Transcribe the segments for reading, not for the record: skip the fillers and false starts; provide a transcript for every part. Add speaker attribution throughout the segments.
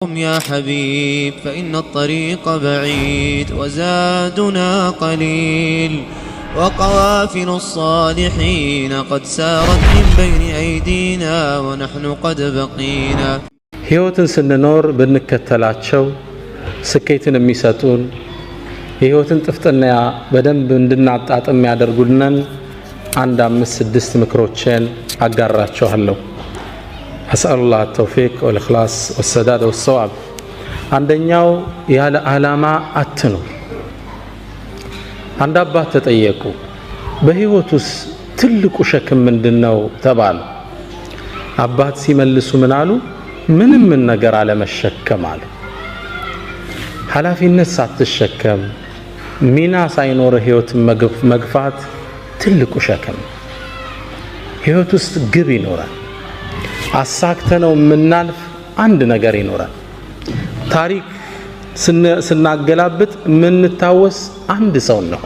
Speaker 1: قم يا حبيب فإن الطريق بعيد وزادنا قليل وقوافل الصالحين قد سارت من بين أيدينا ونحن قد بقينا
Speaker 2: ህይወትን ስንኖር ብንከተላቸው ስኬትን የሚሰጡን የህይወትን ጥፍጥና በደንብ እንድናጣጥም ያደርጉልናል። አንድ 5-6 ምክሮችን አጋራቸዋለሁ። أسأل الله التوفيق والإخلاص والسداد والصواب. عندناو يالا علامة أتنو عند أبا تتأيكو بهيوتوس تلكو شكم من دنو تبال أبا تسيملسو منالو من نقر على مشكم على حالا في الناس تشكم مينا ساينور هيوت مقفات تلكو شكم هيوتوس قبي نورا አሳክተነው ምናልፍ አንድ ነገር ይኖራል። ታሪክ ስናገላብጥ ምንታወስ አንድ ሰው ነው።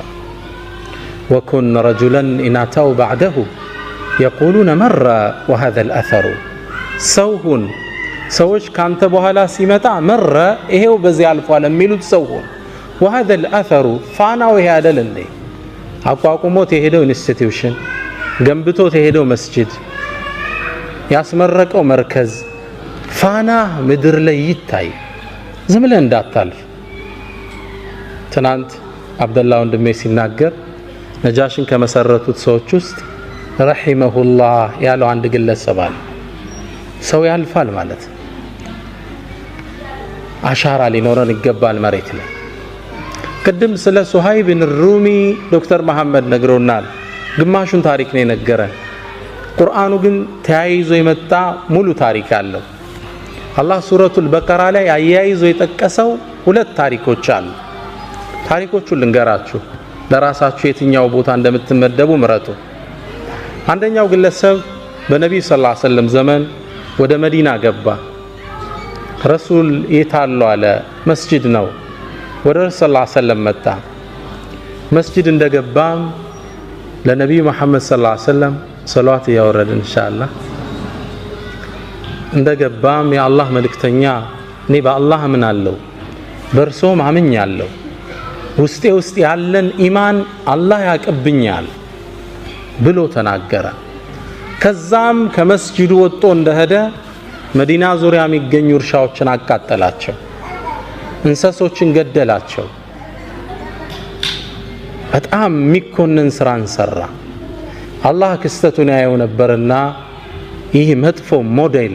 Speaker 2: وكن رجلا إن أتوا بعده يقولون مر وهذا الأثر سوهن سوش كانت بوهلا سيمتا مر إهو بزي الفوال ميلود سوهن وهذا الأثر فانا وهذا للي أقواكمو تهدو انستيتيوشن جنبتو تهدو مسجد ያስመረቀው መርከዝ ፋና ምድር ላይ ይታይ ዝምለ እንዳታልፍ። ትናንት አብደላህ ወንድሜ ሲናገር ነጃሽን ከመሰረቱት ሰዎች ውስጥ ረሂመሁላህ ያለው አንድ ግለሰብ አለ። ሰው ያልፋል ማለት አሻራ ሊኖረን ይገባል መሬት ላይ። ቅድም ስለ ሱሃይብ ብን ሩሚ ዶክተር መሐመድ ነግሮናል። ግማሹን ታሪክ ነው የነገረን። ቁርአኑ ግን ተያይዞ የመጣ ሙሉ ታሪክ አለው። አላህ ሱረቱል በቀራ ላይ አያይዞ የጠቀሰው ሁለት ታሪኮች አሉ። ታሪኮቹን ልንገራችሁ፣ ለራሳችሁ የትኛው ቦታ እንደምትመደቡ ምረጡ። አንደኛው ግለሰብ በነብዩ ሰለላሁ ዐለይሂ ወሰለም ዘመን ወደ መዲና ገባ። ረሱል የታለው አለ። መስጂድ ነው። ወደ ረሱል ሰለላሁ ዐለይሂ ወሰለም መጣ። መስጂድ እንደገባም ለነብዩ መሐመድ ሰለላሁ ዐለይሂ ወሰለም صلوات يا ورد إن شاء الله እንደገባም ያ አላህ መልእክተኛ እኔ በአላህ አምናለሁ በርሶም አምኛለሁ ውስጤ ያለን ኢማን አላህ ያቀብኛል ብሎ ተናገረ። ከዛም ከመስጂዱ ወጥቶ እንደሄደ መዲና ዙሪያ የሚገኙ እርሻዎችን አቃጠላቸው፣ እንስሶችን ገደላቸው። በጣም የሚኮንን ስራን ሰራ። አላህ ክስተቱን ያየው ነበርና ይህ መጥፎ ሞዴል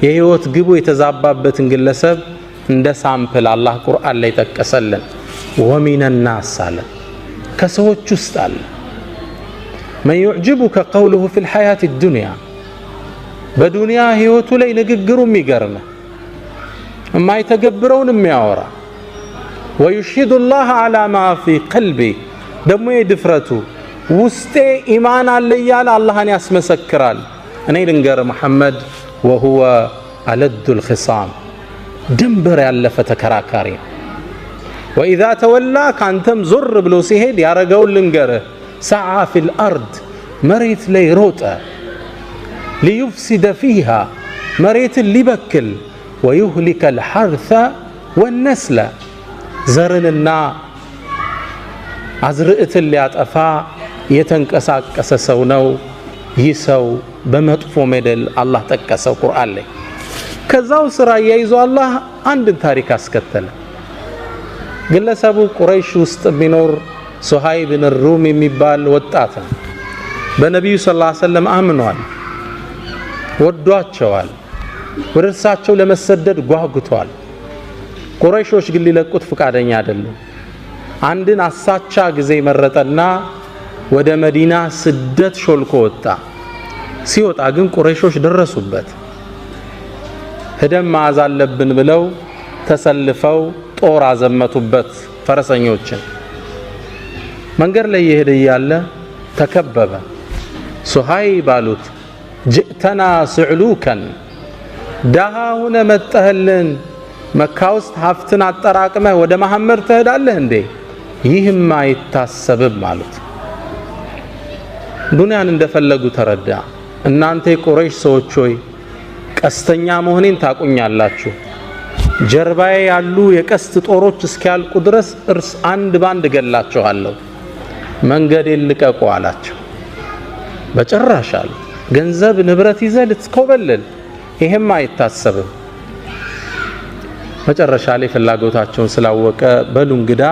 Speaker 2: የህይወት ግቡ የተዛባበትን ግለሰብ እንደ ሳምፕል አላህ ቁርአን ላይ ተቀሰለን። ወሚን الناس አለ ከሰዎች ውስጥ አለ من يعجبك قوله في الحياة الدنيا በዱንያ ህይወቱ ላይ ንግግሩ የሚገርም የማይተገብረውን የሚያወራ ويشهد الله على ما في قلبي ደግሞ የድፍረቱ ውስጤ ኢማን አለ ያለ አላህን ያስመሰክራል። እኔ ልንገር መሐመድ وهو ألد الخصام ድንበር ያለፈ ተከራካሪ وإذا تولى ካንተም ዞር ብሎ ሲሄድ ያረጋውን ልንገር سعى في الأرض መሬት ላይ ሮጠ ليفسد فيها መሬት ሊበክል ويهلك الحرث والنسل ዘርንና አዝርዕትን ሊያጠፋ የተንቀሳቀሰ ሰው ነው። ይህ ሰው በመጥፎ ሞዴል አላህ ጠቀሰው ቁርአን ላይ። ከዛው ስራ ያይዞ አላህ አንድ ታሪክ አስከተለ። ግለሰቡ ቁረይሽ ውስጥ ቢኖር ሱሃይብ ብን ሩም የሚባል ወጣት ነው። በነብዩ ሰለላሁ ዐለይሂ ወሰለም አምኗል፣ ወዷቸዋል፣ ወደ እርሳቸው ለመሰደድ ጓጉቷል። ቁረይሾች ግን ሊለቁት ፈቃደኛ አይደሉም። አንድን አሳቻ ጊዜ መረጠና ወደ መዲና ስደት ሾልኮ ወጣ። ሲወጣ ግን ቁረይሾች ደረሱበት። ሄደም ማዝ አለብን ብለው ተሰልፈው ጦር አዘመቱበት ፈረሰኞችን። መንገድ ላይ እየሄደ ያለ ተከበበ። ሱሃይብ አሉት ጅእተና ስዕሉከን ዳሃውነ መጠህልን መካ ውስጥ ሀብትን አጠራቅመህ ወደ መሐመድ ትሄዳለህ እንዴ? ይህም አይታሰብም አሉት። ዱንያን እንደፈለጉ ተረዳ። እናንተ የቁረይሽ ሰዎች ሆይ ቀስተኛ መሆኔን ታቁኛላችሁ፣ ጀርባዬ ያሉ የቀስት ጦሮች እስኪያልቁ ድረስ እርስ አንድ ባንድ ገላቸዋለሁ፣ መንገዴን ልቀቁ አላቸው። በጭራሽ አሉ። ገንዘብ ንብረት ይዘህ ልትኮበልል ይሄም አይታሰብም። መጨረሻ ላይ ፍላጎታቸውን ስላወቀ በሉ እንግዳ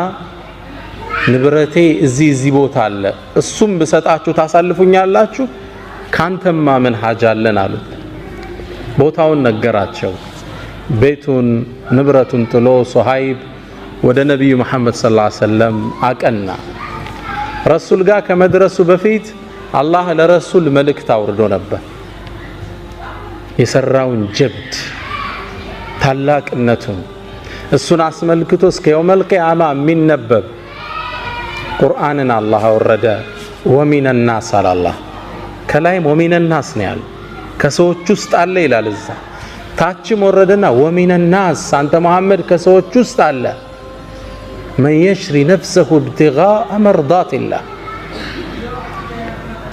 Speaker 2: ንብረቴ እዚህ ቦታ አለ፣ እሱም ብሰጣችሁ ታሳልፉኛላችሁ? ካንተማ ምን ሀጃ አለን አሉት። ቦታውን ነገራቸው። ቤቱን ንብረቱን ጥሎ ሱሀይብ ወደ ነቢዩ መሐመድ ሰለላሁ ዐለይሂ ወሰለም አቀና። ረሱል ጋር ከመድረሱ በፊት አላህ ለረሱል መልእክት አውርዶ ነበር። የሰራውን ጀብድ ታላቅነቱን እሱን አስመልክቶ እስከ የውመል ቂያማ የሚነበብ ቁርአንን አላህ አወረደ። ወሚነ ናስ አላህ ከላይም ወሚነ ናስ ነው ያለው፣ ከሰዎች ውስጥ አለ ይላል። እዛ ታችም ወረደና ወሚነ ናስ አንተ መሐመድ ከሰዎች ውስጥ አለ መን የሽሪ ነፍሰሁ ኢብቲጋአ መርዳቲላህ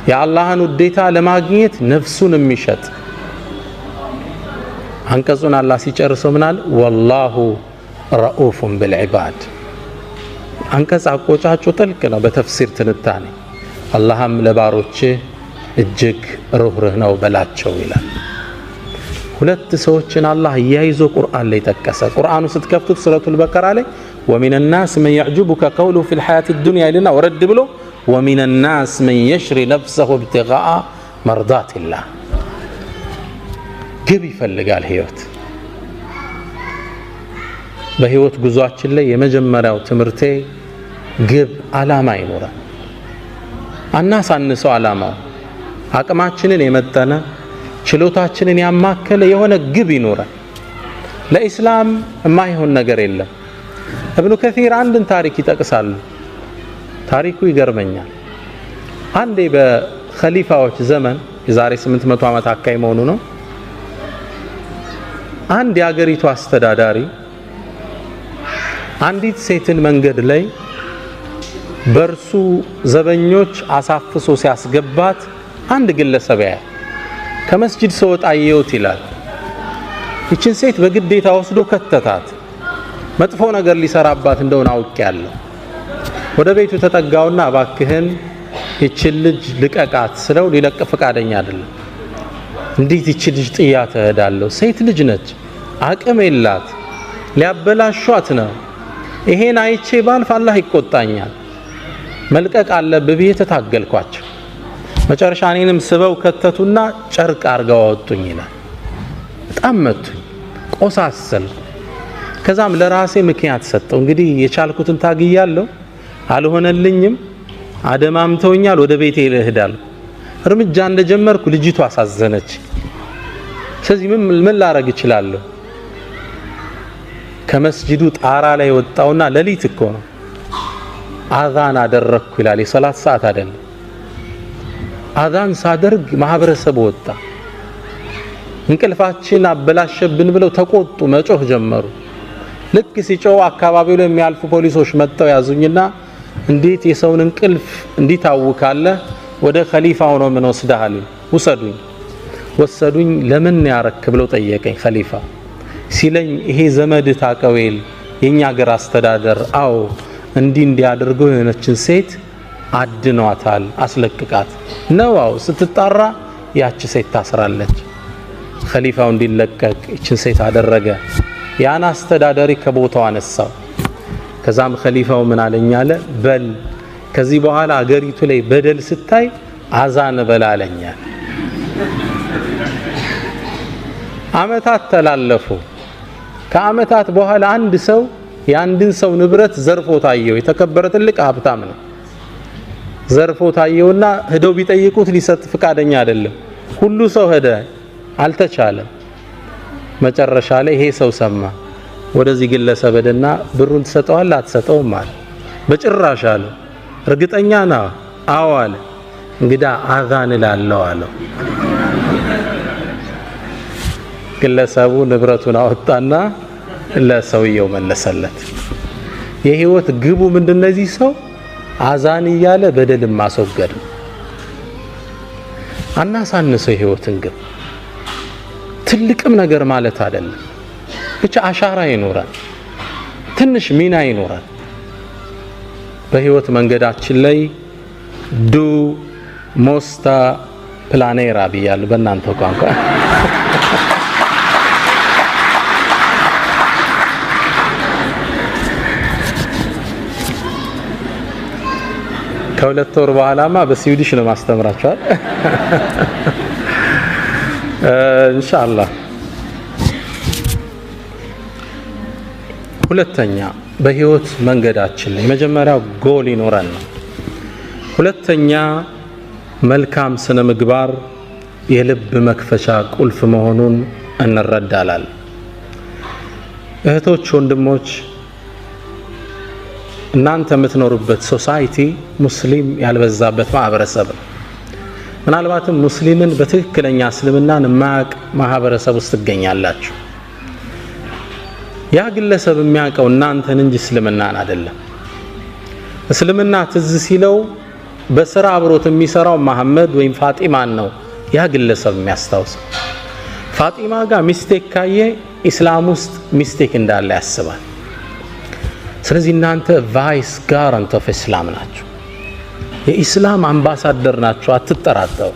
Speaker 2: የአላህን ውዴታ ለማግኘት ነፍሱን የሚሸጥ። አንቀጹን አላህ ሲጨርሰው ምናል ወላሁ ረኡፉን ቢልዒባድ። አንቀጽ አቆጫጩ ጥልቅ ነው በተፍሲር ትንታኔ። አላህም ለባሮች እጅግ ሩህሩህ ነው በላቸው ይላል። ሁለት ሰዎችን አላህ እያይዞ ቁርአን ላይ ጠቀሰ። ቁርአኑ ስትከፍቱት ሱረቱል በቀራ ላይ ወሚነ ናስ መን የዕጁቡከ ቀውሉሁ ፊል ሐያቲ ዱንያ ይልና ወረድ ብሎ ወሚነ ናስ መን የሽሪ ነፍሰሁ ኢብቲጋአ መርዳቲላህ። ግብ ይፈልጋል ህይወት። በህይወት ጉዟችን ላይ የመጀመሪያው ትምህርቴ ግብ አላማ ይኖራል። አናሳንሰው አላማው አቅማችንን የመጠነ ችሎታችንን ያማከለ የሆነ ግብ ይኖራል። ለኢስላም የማይሆን ነገር የለም። እብኑ ከሲር አንድን ታሪክ ይጠቅሳሉ። ታሪኩ ይገርመኛል። አንዴ በኸሊፋዎች ዘመን የዛሬ 800 ዓመት አካባቢ መሆኑ ነው። አንድ የአገሪቱ አስተዳዳሪ አንዲት ሴትን መንገድ ላይ በርሱ ዘበኞች አሳፍሶ ሲያስገባት አንድ ግለሰብ ያያል። ከመስጂድ ሰወጣ አየሁት ይላል። ይችን ሴት በግዴታ ወስዶ ከተታት። መጥፎ ነገር ሊሰራባት እንደሆነ አውቄያለሁ። ወደ ቤቱ ተጠጋውና እባክህን ይችን ልጅ ልቀቃት ስለው ሊለቅ ፈቃደኛ አይደለም። እንዴት ይችን ልጅ ጥያት እሄዳለሁ? ሴት ልጅ ነች፣ አቅም የላት፣ ሊያበላሿት ነው። ይሄን አይቼ ባልፍ አላህ ይቆጣኛል። መልቀቅ አለብህ ብዬ ተታገልኳቸው። መጨረሻ እኔንም ስበው ከተቱና ጨርቅ አርገው አወጡኝ ይላል። በጣም መቱኝ፣ ቆሳሰልኩ። ከዛም ለራሴ ምክንያት ሰጠው። እንግዲህ የቻልኩትን ታግያለሁ፣ አልሆነልኝም፣ አደማምተውኛል፣ ወደ ቤቴ ልሄዳለሁ። እርምጃ እንደጀመርኩ ልጅቷ አሳዘነች። ስለዚህ ምን ላረግ እችላለሁ? ከመስጂዱ ጣራ ላይ ወጣውና ሌሊት እኮ ነው አዛን አደረግኩ ይላል። የሰላት ሰዓት አይደለም። አዛን ሳደርግ ማህበረሰብ ወጣ። እንቅልፋችን አበላሸብን ብለው ተቆጡ፣ መጮህ ጀመሩ። ልክ ሲጮህ አካባቢው ላይ የሚያልፉ ፖሊሶች መጥተው ያዙኝና እንዴት የሰውን እንቅልፍ እንዲታውካለህ? ወደ ኸሊፋው ነው ምን ወስደሃል? ውሰዱኝ። ወሰዱኝ። ለምን ያረክ ብለው ጠየቀኝ። ኸሊፋ ሲለኝ ይሄ ዘመድ ታቀዌል የኛ ሀገር አስተዳደር አው እንዲያደርገው የሆነችን ሴት አድኗታል፣ አስለቅቃት ነው። አው ስትጣራ ያቺ ሴት ታስራለች። ኸሊፋው እንዲለቀቅ ይችን ሴት አደረገ። ያን አስተዳዳሪ ከቦታው አነሳው። ከዛም ኸሊፋው ምን አለኝ አለ፣ በል ከዚህ በኋላ አገሪቱ ላይ በደል ስታይ አዛን በላለኛል። አመታት ተላለፉ። ከአመታት በኋላ አንድ ሰው የአንድን ሰው ንብረት ዘርፎ ታየው። የተከበረ ትልቅ ሀብታም ነው። ዘርፎ ታየውና ሄደው ቢጠይቁት ሊሰጥ ፍቃደኛ አይደለም። ሁሉ ሰው ሄደ፣ አልተቻለም። መጨረሻ ላይ ይሄ ሰው ሰማ። ወደዚህ ግለሰብ ሄደና ብሩን ትሰጠዋለህ አትሰጠውም አለ። በጭራሽ አለ። እርግጠኛ ነው? አዎ አለ። እንግዳ አዛን እላለሁ አለው። ግለሰቡ ንብረቱን አወጣና ለሰውየው መለሰለት። የህይወት ግቡ ምንድነው? እዚህ ሰው አዛን እያለ በደልን ማስወገድ ነው። አናሳንሰው የህይወትን ግብ። ትልቅም ነገር ማለት አይደለም። ብቻ አሻራ ይኖራል ትንሽ ሚና ይኖራል በህይወት መንገዳችን ላይ ዱ ሞስታ ፕላኔራ ብያለሁ በእናንተ ቋንቋ ከሁለት ወር በኋላማ በስዊዲሽ ነው ማስተምራችኋል ኢንሻአላህ ሁለተኛ በህይወት መንገዳችን ላይ መጀመሪያው ጎል ይኖራል ነው ሁለተኛ መልካም ስነ ምግባር የልብ መክፈቻ ቁልፍ መሆኑን እንረዳለን እህቶች ወንድሞች እናንተ የምትኖሩበት ሶሳይቲ ሙስሊም ያልበዛበት ማህበረሰብ ነው ምናልባትም ሙስሊምን በትክክለኛ እስልምናን ማቅ ማህበረሰብ ውስጥ ትገኛላችሁ ያ ግለሰብ የሚያውቀው እናንተን እንጂ እስልምናን አይደለም እስልምና ትዝ ሲለው በስራ አብሮት የሚሰራው መሐመድ ወይም ፋጢማን ነው ያ ግለሰብ የሚያስታውሰው ፋጢማ ጋር ሚስቴክ ካየ እስላም ውስጥ ሚስቴክ እንዳለ ያስባል ስለዚህ እናንተ ቫይስ ጋራንት ኦፍ እስላም ናችሁ የኢስላም አምባሳደር ናችሁ አትጠራጠሩ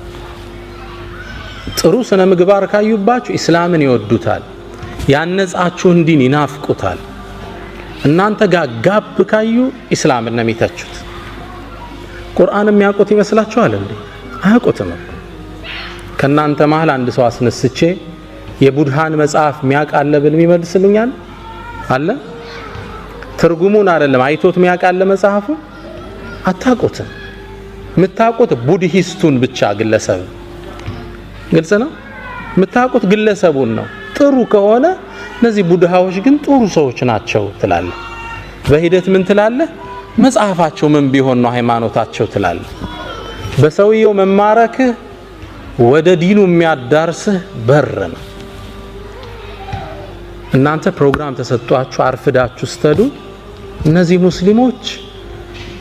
Speaker 2: ጥሩ ስነ ምግባር ካዩባችሁ እስላምን ይወዱታል ያነጻችሁን ዲን ይናፍቁታል እናንተ ጋር ጋብ ካዩ እስላምን ነው የሚተቹት ቁርአን የሚያውቁት ይመስላችኋል እንዴ አያውቁትም ከናንተ መሃል አንድ ሰው አስነስቼ የቡድሃን መጽሐፍ የሚያውቃለ ብል የሚመልስልኛል አለ ትርጉሙን አይደለም አይቶት የሚያውቃለ መጽሐፉ አታውቁትም የምታውቁት ቡድሂስቱን ብቻ ግለሰብ ግልጽ ነው የምታውቁት ግለሰቡን ነው ጥሩ ከሆነ እነዚህ ቡድሃዎች ግን ጥሩ ሰዎች ናቸው ትላለ በሂደት ምን ትላለ መጽሐፋቸው ምን ቢሆን ነው ሃይማኖታቸው ትላለ በሰውየው መማረክ ወደ ዲኑ የሚያዳርስህ በር ነው እናንተ ፕሮግራም ተሰጥቷችሁ አርፍዳችሁ ስተዱ እነዚህ ሙስሊሞች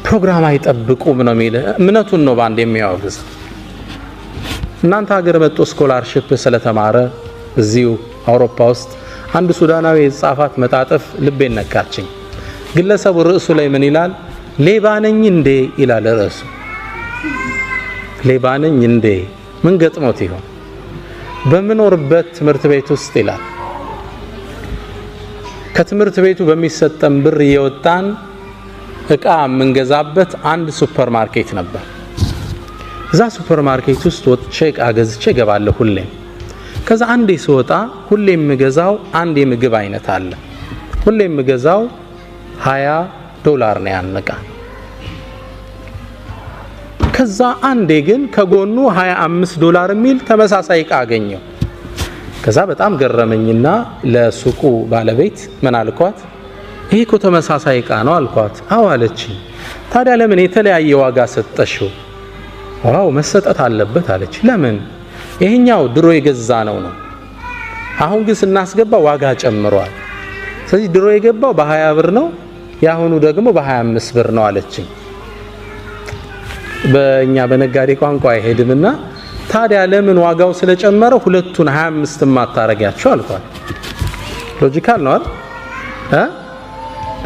Speaker 2: ፕሮግራም አይጠብቁም ነው የሚል እምነቱን ነው ባንድ የሚያወግዝ እናንተ ሀገር መጥቶ ስኮላርሺፕ ስለተማረ እዚሁ አውሮፓ ውስጥ አንድ ሱዳናዊ የጻፋት መጣጥፍ ልቤን ነካችኝ ግለሰቡ ርዕሱ ላይ ምን ይላል ሌባ ነኝ እንዴ ይላል ርዕሱ ሌባ ነኝ እንዴ ምን ገጥሞት ይሆን በመኖርበት ትምህርት ቤት ውስጥ ይላል ከትምህርት ቤቱ በሚሰጠን ብር እየወጣን እቃ የምንገዛበት አንድ ሱፐርማርኬት ነበር እዛ ሱፐርማርኬት ውስጥ ወጥቼ እቃ ገዝቼ ገባለሁ ሁሌም ከዛ አንዴ ስወጣ ሁሌም የምገዛው አንድ የምግብ አይነት አለ ሁሌም የምገዛው $20 ነው ያነቃ ከዛ አንዴ ግን ከጎኑ $25 የሚል ተመሳሳይ እቃ አገኘው ከዛ በጣም ገረመኝና ለሱቁ ባለቤት ምን አልኳት ይሄ እኮ ተመሳሳይ እቃ ነው አልኳት አዎ አለችኝ ታዲያ ለምን የተለያየ ዋጋ ሰጠሽው ዋው መሰጠት አለበት አለች ለምን ይሄኛው ድሮ የገዛ ነው አሁን ግን ስናስገባ ዋጋ ጨምሯል ስለዚህ ድሮ የገባው በ20 ብር ነው ያሁኑ ደግሞ በ25 ብር ነው አለችኝ በእኛ በነጋዴ ቋንቋ አይሄድምና ታዲያ ለምን ዋጋው ስለጨመረ ሁለቱን 25 ማታረጋቸው አልኳት ሎጂካል ነው አይደል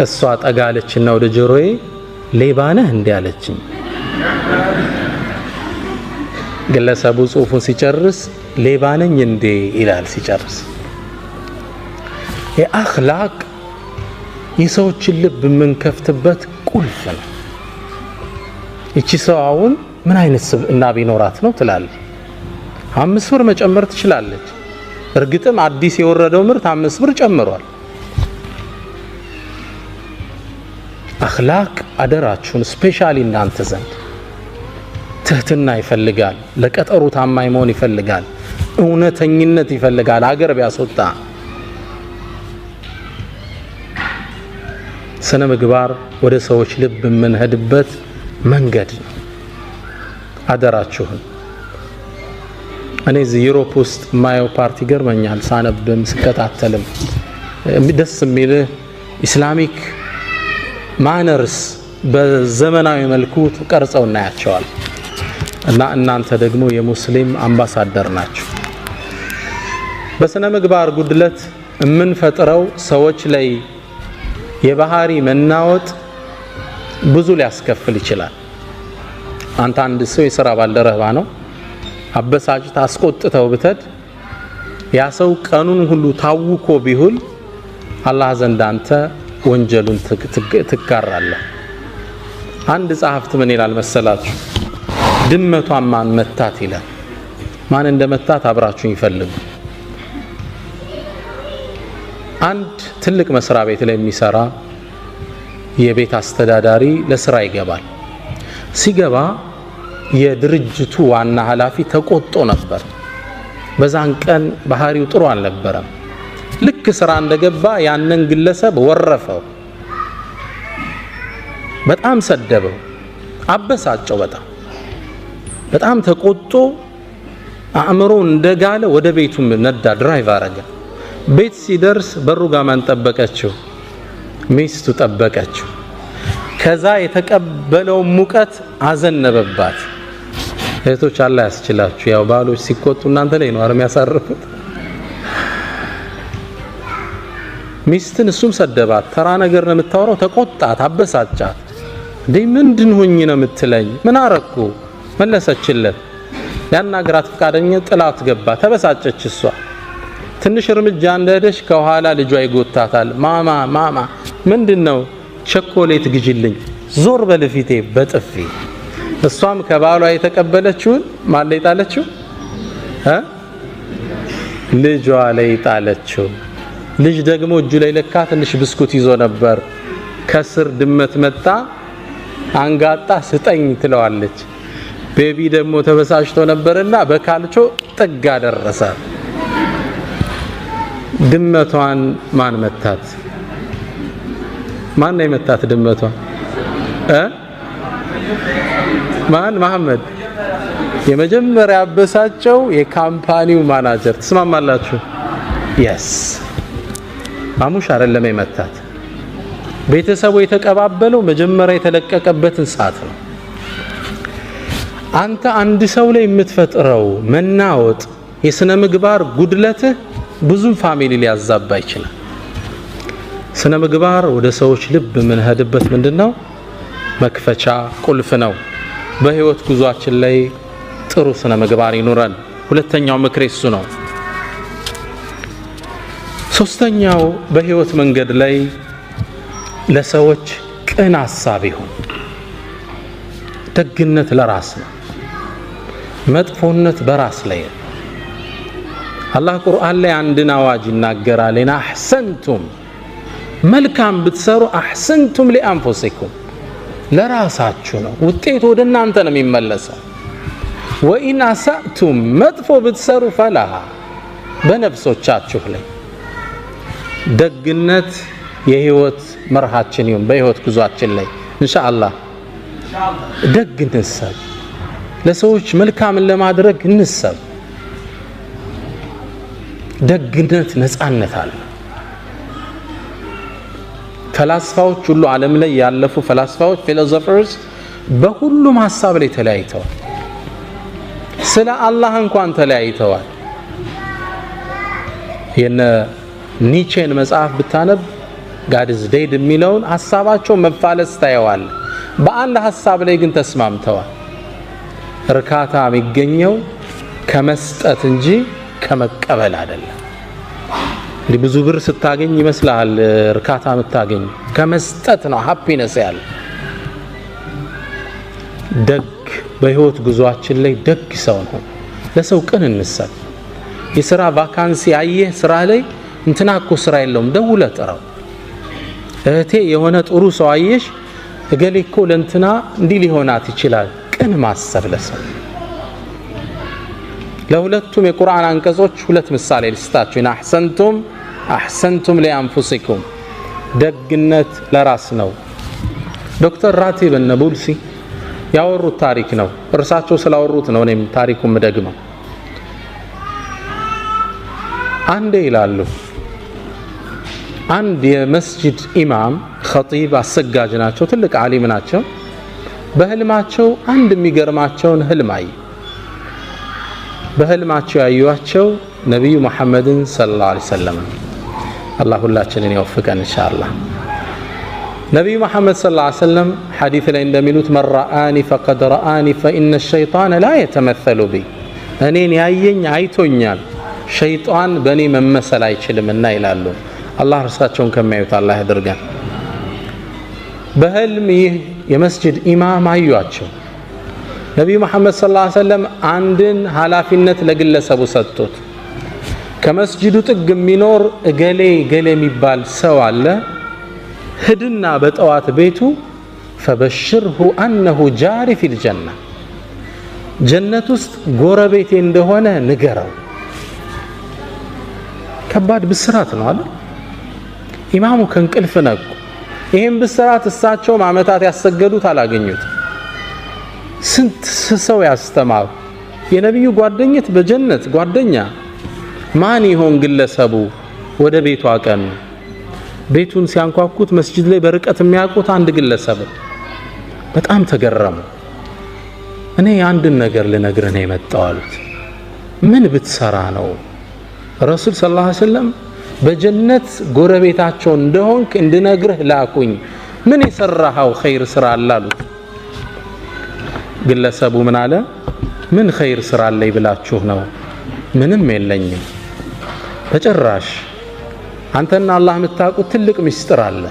Speaker 2: እሷ ጠጋለችና ወደ ጆሮዬ ሌባ ነህ እንዴ አለችኝ ግለሰቡ ጽሁፉን ሲጨርስ ሌባ ነኝ እንዴ ይላል ሲጨርስ የአኽላቅ የሰዎችን ልብ የምንከፍትበት ቁልፍ ነው እቺ ሰው አሁን ምን አይነት ስብዕና ቢኖራት ነው ትላለች 5 ብር መጨመር ትችላለች እርግጥም አዲስ የወረደው ምርት 5 ብር ጨምሯል አኽላቅ አደራችሁን ስፔሻሊ እናንተ ዘንድ ትህትና ይፈልጋል ለቀጠሩ ታማኝ መሆን ይፈልጋል እውነተኝነት ይፈልጋል አገር ቢያስወጣ ስነ ምግባር ወደ ሰዎች ልብ የምንሄድበት መንገድ ነው አደራችሁን እኔ እዚህ ዩሮፕ ውስጥ ማየው ፓርቲ ገርመኛል ሳነብም ስከታተልም ደስ የሚል ኢስላሚክ ማነርስ በዘመናዊ መልኩ ተቀርጸው እናያቸዋል እና እናንተ ደግሞ የሙስሊም አምባሳደር ናችሁ በስነ ምግባር ጉድለት የምንፈጥረው ሰዎች ላይ የባህሪ መናወጥ ብዙ ሊያስከፍል ይችላል። አንተ አንድ ሰው የሥራ ባልደረባ ነው፣ አበሳጭታ አስቆጥተው ብትድ ያ ሰው ቀኑን ሁሉ ታውኮ ቢሁል አላህ ዘንድ አንተ ወንጀሉን ትጋራለህ። አንድ ጸሐፍት ምን ይላል መሰላችሁ? ድመቷን ማን መታት ይላል። ማን እንደመታት አብራችሁን ይፈልጉ። አንድ ትልቅ መስሪያ ቤት ላይ የሚሰራ የቤት አስተዳዳሪ ለስራ ይገባል። ሲገባ የድርጅቱ ዋና ኃላፊ ተቆጥቶ ነበር። በዛን ቀን ባህሪው ጥሩ አልነበረም። ልክ ስራ እንደገባ ያንን ግለሰብ ወረፈው፣ በጣም ሰደበው፣ አበሳጨው። በጣም ተቆጥቶ አእምሮ እንደጋለ ወደ ቤቱ ነዳ፣ ድራይቭ አረገ። ቤት ሲደርስ በሩ ጋር ማን ጠበቀችው? ሚስቱ ጠበቀችው። ከዛ የተቀበለው ሙቀት አዘነበባት። እህቶች አላህ ያስችላችሁ። ያው ባሎች ሲቆጡ እናንተ ላይ ነው አርም ያሳርፉት። ሚስትን እሱም ሰደባት። ተራ ነገር ነው የምታወራው። ተቆጣት፣ አበሳጫት። እንዴ ምንድን ሆኜ ነው የምትለኝ? ምን አረኩ? መለሰችለት። ያናገራት ፈቃደኛ ጥላት ገባ። ተበሳጨች እሷ። ትንሽ እርምጃ እንደሄደች ከኋላ ልጇ ይጎታታል። ማማ ምንድነው? ቸኮሌት ግጅልኝ፣ ዞር በልፊቴ በጥፊ። እሷም ከባሏ የተቀበለችውን ማን ላይ ጣለችው? ልጇ ላይ ጣለችው። ልጅ ደግሞ እጁ ላይ ለካ ትንሽ ብስኩት ይዞ ነበር። ከስር ድመት መጣ፣ አንጋጣ ስጠኝ ትለዋለች። ቤቢ ደግሞ ተበሳጭቶ ነበርና በካልቾ ጥጋ ደረሰ። ድመቷን ማን መታት? ማን ነው የመታት ድመቷን? ማን? መሐመድ። የመጀመሪያ አበሳጨው የካምፓኒው ማናጀር። ትስማማላችሁ? የስ ማሙሽ አይደለም የመታት። ቤተሰቡ የተቀባበለው መጀመሪያ የተለቀቀበትን ሰዓት ነው። አንተ አንድ ሰው ላይ የምትፈጥረው መናወጥ፣ የስነ ምግባር ጉድለትህ ብዙም ፋሚሊ ሊያዛባ ይችላል። ስነ ምግባር ወደ ሰዎች ልብ የምንሄድበት ምንድነው? መክፈቻ ቁልፍ ነው። በህይወት ጉዟችን ላይ ጥሩ ስነ ምግባር ይኑረን። ሁለተኛው ምክሬ እሱ ነው። ሶስተኛው በህይወት መንገድ ላይ ለሰዎች ቅን ሐሳብ ይሁን። ደግነት ለራስ ነው፣ መጥፎነት በራስ ላይ ነው። አላህ ቁርአን ላይ አንድን አዋጅ ይናገራል። ኢና አህሰንቱም፣ መልካም ብትሰሩ አህሰንቱም ሊአንፉሲኩም፣ ለራሳችሁ ነው፣ ውጤቱ ወደ እናንተ ነው የሚመለሰው። ወኢን አሳእቱም፣ መጥፎ ብትሰሩ ፈላሃ፣ በነፍሶቻችሁ ላይ። ደግነት የህይወት መርሃችን ይሁን። በህይወት ጉዟችን ላይ ኢንሻአላህ ደግ እንሰብ፣ ለሰዎች መልካምን ለማድረግ እንሰብ። ደግነት ነፃነት አለ። ፈላስፋዎች ሁሉ ዓለም ላይ ያለፉ ፈላስፋዎች ፊሎሶፈርስ በሁሉም ሐሳብ ላይ ተለያይተዋል። ስለ አላህ እንኳን ተለያይተዋል። የነ ኒቼን መጽሐፍ ብታነብ ጋድ ኢዝ ዴድ የሚለውን ሐሳባቸው መፋለስ ታየዋል። በአንድ ሐሳብ ላይ ግን ተስማምተዋል። እርካታ የሚገኘው ከመስጠት እንጂ ከመቀበል አይደለም። እንዲህ ብዙ ብር ስታገኝ ይመስላል እርካታ የምታገኝ፣ ከመስጠት ነው ሃፒነስ ያለ። ደግ በህይወት ጉዟችን ላይ ደግ ሰው ነው። ለሰው ቅን እንሰብ። የሥራ ቫካንሲ አየህ፣ ስራ ላይ እንትና እኮ ስራ የለውም፣ ደውለህ ጥራው። እህቴ የሆነ ጥሩ ሰው አየሽ፣ እገሌ እኮ ለእንትና እንዲህ ሊሆናት ይችላል። ቅን ማሰብ ለሰው። ለሁለቱም የቁርአን አንቀጾች ሁለት ምሳሌ ልስጣችሁ። ኢና አህሰንቱም ሊአንፉሲኩም፣ ደግነት ለራስ ነው። ዶክተር ራቲብ ነቡልሲ ያወሩት ታሪክ ነው። እርሳቸው ስላወሩት ነው እኔም ታሪኩን ምደግመው። አንዴ ይላሉ አንድ የመስጂድ ኢማም ኸጢብ አሰጋጅ ናቸው፣ ትልቅ ዓሊም ናቸው። በህልማቸው አንድ የሚገርማቸውን ህልም አዩ። በህልማቸው ያዩዋቸው ነቢዩ መሐመድን ሰለላሁ ዐለይሂ ወሰለም አላህ ሁላችንን ይወፍቀን ኢንሻአላህ። ነብዩ መሐመድ ሰለላሁ ዐለይሂ ወሰለም ሐዲስ ላይ እንደሚሉት መን ረአኒ ፈቀድ ረአኒ ፈኢነ ሸይጣነ ላ የተመሰሉ ቢ፣ እኔን ያየኝ አይቶኛል፣ ሸይጣን በእኔ መመሰል አይችልምና ይላሉ። አላህ እርሳቸውን ከሚያዩት አላህ ያድርገን። በህልም ይህ የመስጂድ ኢማም አዩአቸው። ነብዩ መሐመድ ሰለላሁ ዐለይሂ ወሰለም አንድን ኃላፊነት ለግለሰቡ ሰጡት። ከመስጂዱ ጥግ የሚኖር እገሌ ገሌ የሚባል ሰው አለ፣ ሂድና በጠዋት ቤቱ ፈበሽርሁ አነሁ ጃሪ ፊል ጀና፣ ጀነት ውስጥ ጎረቤቴ እንደሆነ ንገረው። ከባድ ብስራት ነው አይደል? ኢማሙ ከእንቅልፍ ነቁ። ይህም ብስራት እሳቸውም ዓመታት ያሰገዱት አላገኙት። ስንት ሰው ያስተማሩ የነቢዩ ጓደኝት በጀነት ጓደኛ ማን ይሆን ግለሰቡ? ወደ ቤቱ አቀኑ። ቤቱን ሲያንኳኩት መስጂድ ላይ በርቀት የሚያውቁት አንድ ግለሰብ። በጣም ተገረሙ። እኔ አንድን ነገር ልነግርህ ነው የመጣው አሉት። ምን ብትሰራ ነው? ረሱል ሰለላሁ ዐለይሂ ወሰለም በጀነት ጎረቤታቸው እንደሆንክ እንድነግርህ ላኩኝ። ምን የሰራኸው ኸይር ስራ አለ አሉት። ግለሰቡ ምን አለ? ምን ኸይር ስራ አለኝ ብላችሁ ነው? ምንም የለኝም በጭራሽ። አንተና አላህ የምታውቁት ትልቅ ምስጢር አለ፣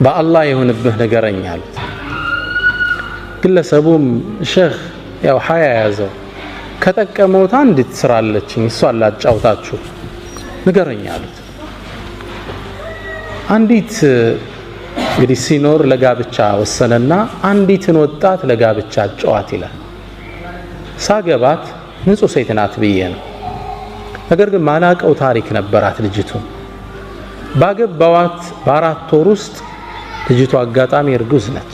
Speaker 2: በአላህ የሆነብህ ንገረኝ አሉት። ግለሰቡም ሼህ ያው ሀያ ያዘው። ከጠቀመውት አንዲት ስራ አለችኝ፣ እሷን ላጫውታችሁ ንገረኝ አሉት። አንዲት እንግዲህ ሲኖር ለጋብቻ ወሰነና አንዲትን ወጣት ለጋብቻ አጫዋት ይላል። ሳገባት ንጹህ ሴት ናት ብዬ ነው። ነገር ግን ማላቀው ታሪክ ነበራት ልጅቱ። ባገባዋት በ4 ወር ውስጥ ልጅቱ አጋጣሚ እርጉዝ ነች።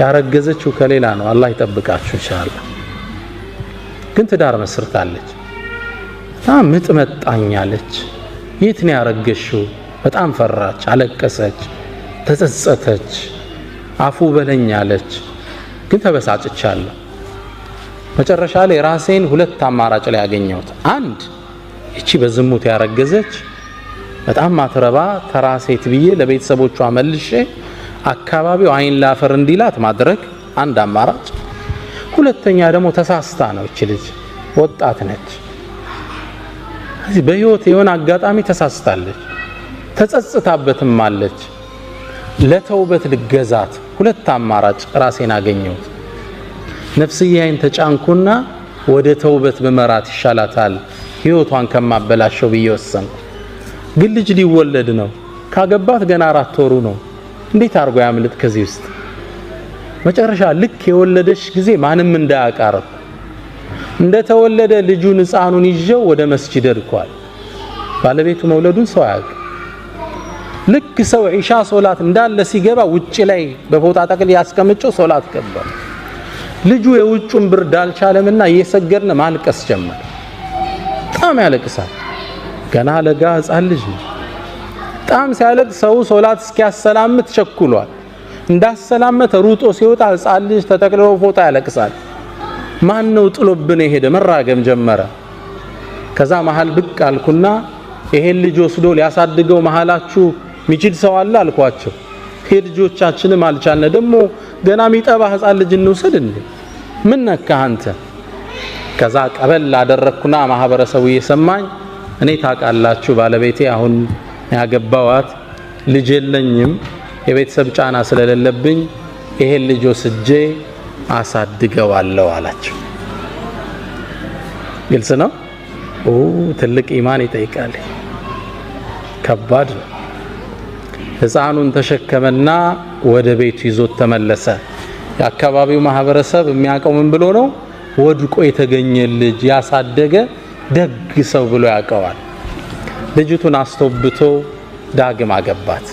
Speaker 2: ያረገዘችው ከሌላ ነው። አላህ ይጠብቃችሁ ኢንሻአላህ። ግን ትዳር መስርታለች። በጣም ምጥ መጣኛለች። የት ነው ያረገሽው? በጣም ፈራች፣ አለቀሰች፣ ተጸጸተች፣ አፉ በለኛለች። ግን ተበሳጭቻለሁ። መጨረሻ ላይ ራሴን 2 አማራጭ ላይ ያገኘሁት። አንድ እቺ በዝሙት ያረገዘች በጣም ማትረባ ተራ ሴት ብዬ ለቤተሰቦቿ መልሼ አካባቢው አይን ላፈር እንዲላት ማድረግ አንድ አማራጭ። ሁለተኛ ደግሞ ተሳስታ ነው እቺ ልጅ ወጣት ነች። እዚህ በህይወት የሆነ አጋጣሚ ተሳስታለች፣ ተጸጽታበትም አለች። ለተውበት ልገዛት 2 አማራጭ ራሴን አገኘሁት። ነፍስያዬን ተጫንኩና ወደ ተውበት በመራት ይሻላታል ህይወቷን ከማበላሸው ብዬ ወሰንኩ። ግን ልጅ ሊወለድ ነው። ካገባት ገና 4 ወሩ ነው። እንዴት አርጎ ያምልጥ ከዚህ ውስጥ? መጨረሻ ልክ የወለደች ጊዜ ማንም እንዳያቃርብ እንደተወለደ ልጁን ህፃኑን ይዤው ወደ መስጂድ ሄድኳል። ባለቤቱ መውለዱን ሰው ያውቅ። ልክ ሰው ኢሻ ሶላት እንዳለ ሲገባ ውጪ ላይ በፎጣ ጠቅል ያስቀምጨው ሶላት ገባ። ልጁ የውጩን ብርድ አልቻለምና እየሰገድን ማልቀስ ጀመረ። በጣም ያለቅሳል። ገና ለጋ ህፃን ልጅ ነው። በጣም ሲያለቅስ ሰው ሶላት እስኪያሰላምት ቸኩሏል። እንዳሰላመተ ሩጦ ሲወጣ ህፃን ልጅ ተጠቅልሎ ፎጣ ያለቅሳል። ማን ነው ጥሎብን የሄደ? መራገም ጀመረ። ከዛ መሃል ብቅ አልኩና ይሄን ልጅ ወስዶ ሊያሳድገው መሃላችሁ ሚችል ሰው አለ አልኳቸው። ልጆቻችንም አልቻልነ ደግሞ ገና ሚጠባ ህፃን ልጅ እንውሰድ እንዴ? ምን ነካ አንተ? ከዛ ቀበል አደረኩና ማህበረሰቡ እየሰማኝ እኔ ታውቃላችሁ ባለቤቴ አሁን ያገባዋት ልጅ የለኝም፣ የቤተሰብ ጫና ስለሌለብኝ ይሄን ልጅ ወስጄ አሳድገዋለሁ አላቸው። ግልጽ ነው። ትልቅ ኢማን ይጠይቃል። ከባድ ነው። ህፃኑን ተሸከመና ወደ ቤቱ ይዞት ተመለሰ። የአካባቢው ማህበረሰብ የሚያውቀው ምን ብሎ ነው? ወድቆ የተገኘ ልጅ ያሳደገ ደግ ሰው ብሎ ያውቀዋል። ልጅቱን አስተውብቶ ዳግም አገባት።